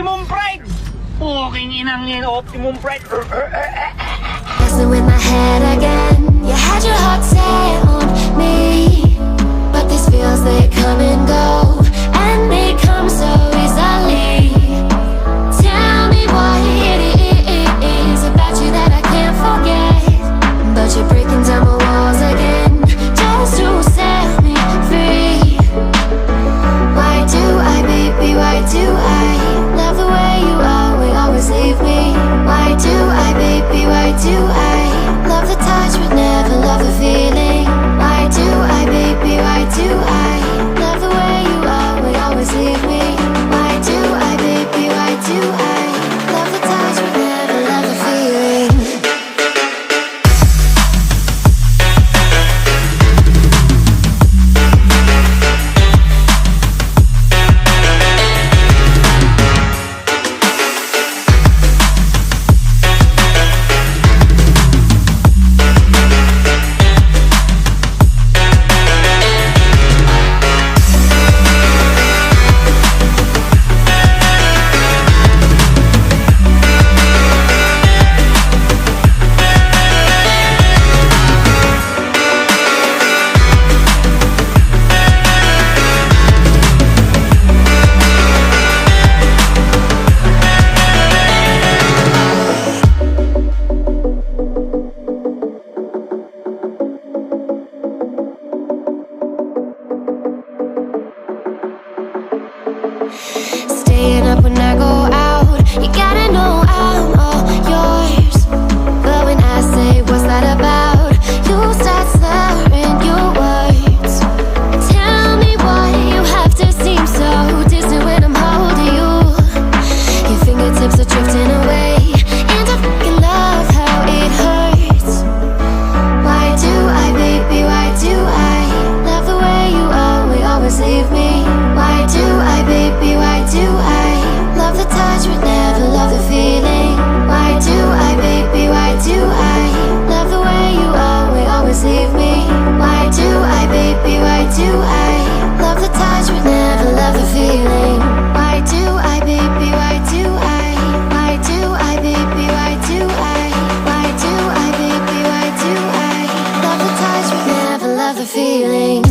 Optimum Pride! Puking inang yan, Optimum Pride! Messing with my head again. You had your heart set on me, but these feels, they come and go, and they come so easily. Tell me what it is about you that I can't forget, but you're breaking down my walls again, just to set me free. Why do I, baby, why do I love the way you always leave me? Why do I, baby, why do I love the touch but never love the feeling? Why do I, baby, why do I love the way you always leave me? Why do I, baby, why do I love the touch but never love the feeling? Staying up when I go out, you gotta know I'm all yours. But when I say what's that about, you start slurring your words. Tell me why you have to seem so distant when I'm holding you. Your fingertips are drifting away, and I fucking love how it hurts. Why do I, baby, why do I love the way you always leave me? Why do I, baby, why do I love the touch but never love the feeling? Why do I, baby, why do I love the way you always leave me? Why do I, baby, why do I love the touch but never love the feeling? Why do I, baby, why do I? Why do I, baby, why do I? Why do I, baby, why do I love the touch but never love the feeling?